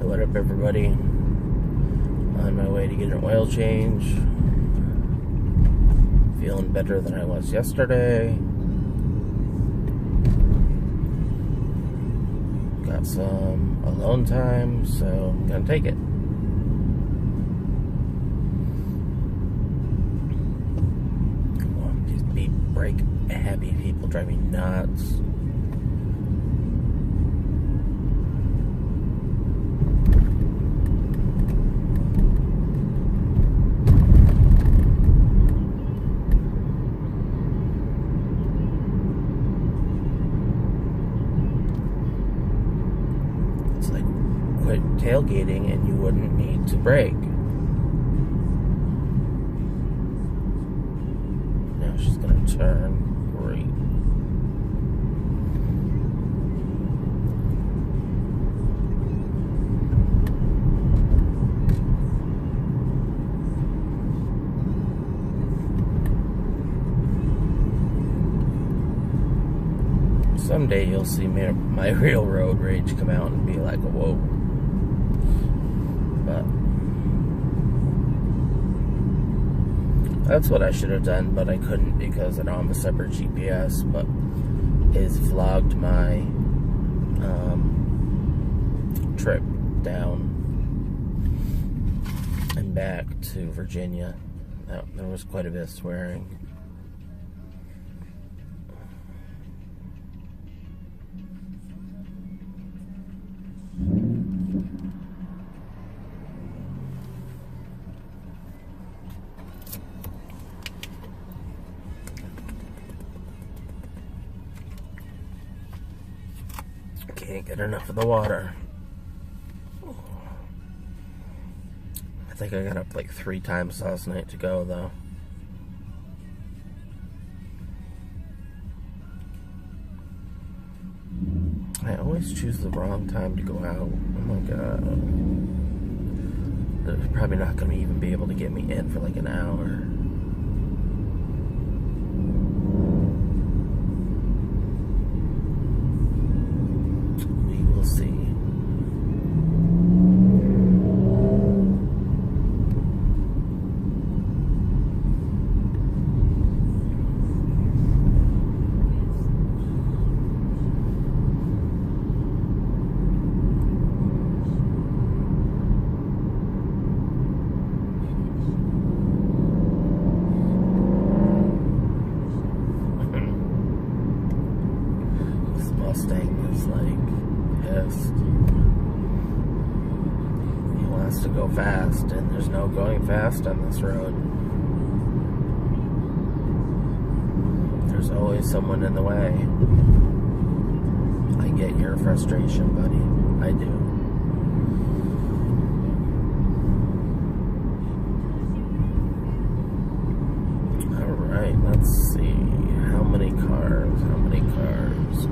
What up, everybody? On my way to get an oil change. Feeling better than I was yesterday. Got some alone time, so I'm gonna take it. These beat brake happy people drive me nuts. Quit tailgating and you wouldn't need to brake. Now she's gonna turn. Great. Someday you'll see my real road rage come out and be like, whoa. But that's what I should have done, but I couldn't because I don't have a separate GPS, but it's vlogged my trip down and back to Virginia. There was quite a bit of swearing. Can't get enough of the water. I think I got up like 3 times last night to go, though. I always choose the wrong time to go out. Oh my god. They're probably not going to even be able to get me in for like an hour. We'll see. This Mustang is like pissed. He wants to go fast, and there's no going fast on this road. There's always someone in the way. I get your frustration, buddy. I do. Alright, let's see. How many cars? How many cars?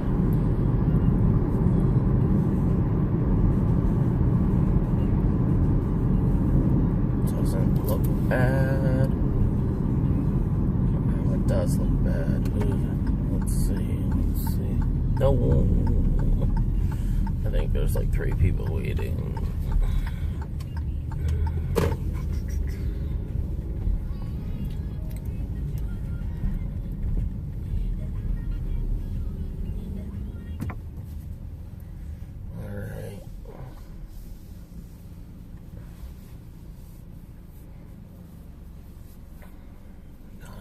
Doesn't look bad. Oh, it does look bad. Ooh, let's see. No. I think there's like 3 people waiting.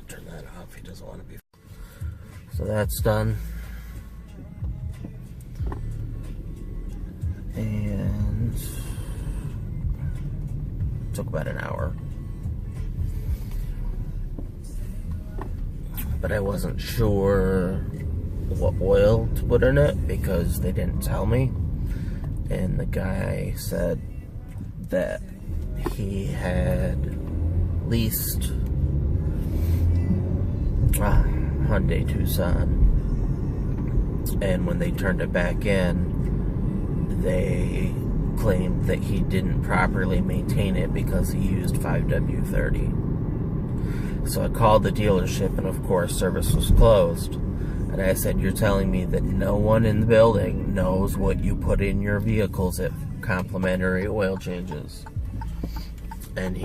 Turn that off. He doesn't want to be. So that's done. And took about an hour. But I wasn't sure what oil to put in it because they didn't tell me. And the guy said that he had leased Hyundai Tucson, and when they turned it back in, they claimed that he didn't properly maintain it because he used 5W30. So I called the dealership, and of course service was closed. And I said, you're telling me that no one in the building knows what you put in your vehicles at complimentary oil changes. And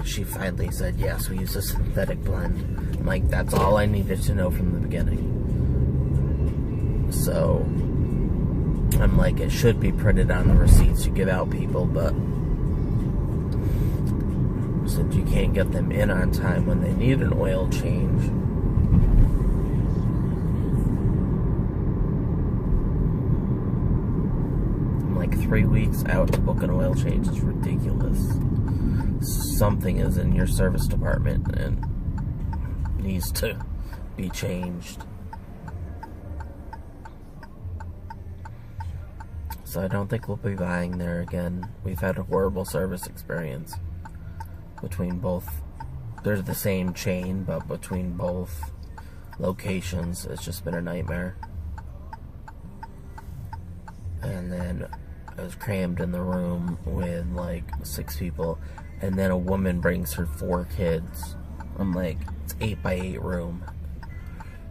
she finally said, yes, we use a synthetic blend. I'm like, that's all I needed to know from the beginning. So, I'm like, it should be printed on the receipts you give out people, but since you can't get them in on time when they need an oil change, I'm like 3 weeks out to book an oil change is ridiculous. Something is in your service department and needs to be changed. So I don't think we'll be buying there again. We've had a horrible service experience between both. They're the same chain, but between both locations, it's just been a nightmare. And then I was crammed in the room with like 6 people, and then a woman brings her 4 kids. I'm like, it's 8x8 room.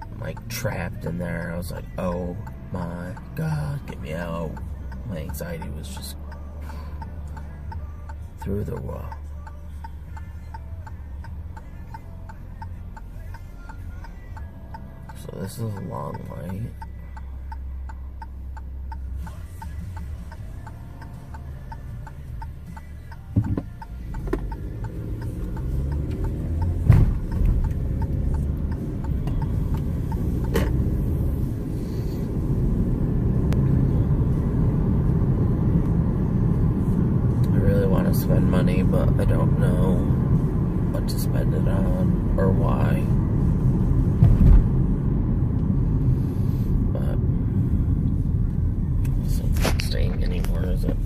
I'm like trapped in there. I was like, oh my God, get me out. My anxiety was just through the wall. So this is a long way. Spend money, but I don't know what to spend it on or why. But this isn't staying anymore, is it?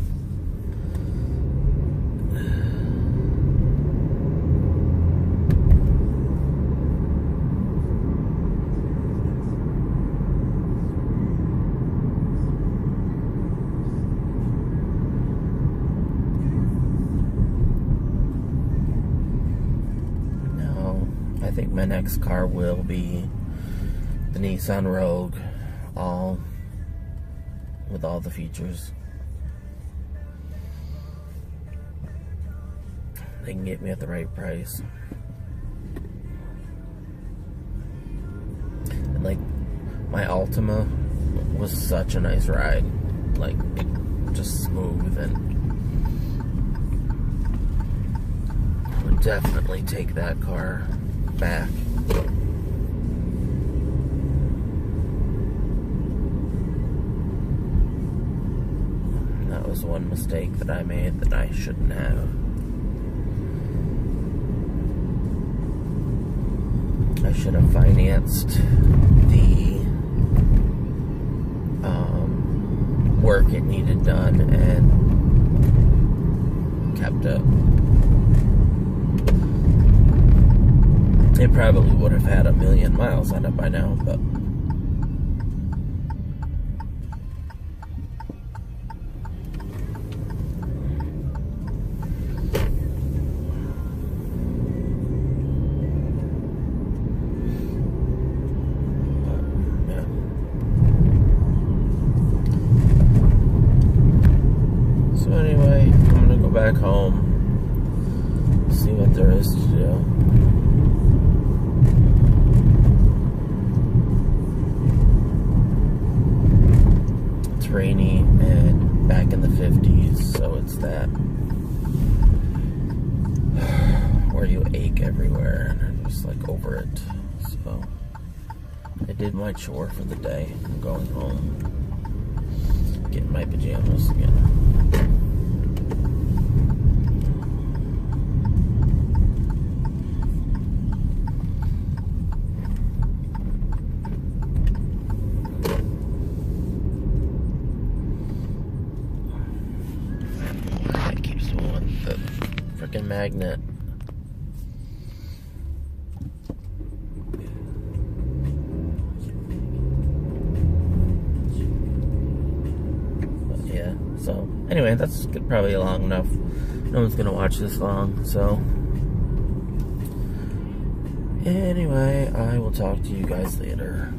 I think my next car will be the Nissan Rogue, with all the features. They can get me at the right price. And like, my Altima was such a nice ride. Like, just smooth, and would definitely take that car back. That was one mistake that I made that I shouldn't have. I should have financed the work it needed done and kept it. It probably would have had 1,000,000 miles on it by now, but yeah. So anyway, I'm gonna go back home, see what there is to do. Rainy and back in the 50s, so it's that where you ache everywhere and I'm just like over it. So I did my chore for the day. I'm going home, getting my pajamas again. Magnet. But yeah, so anyway, that's probably long enough. No one's gonna watch this long, so anyway, I will talk to you guys later.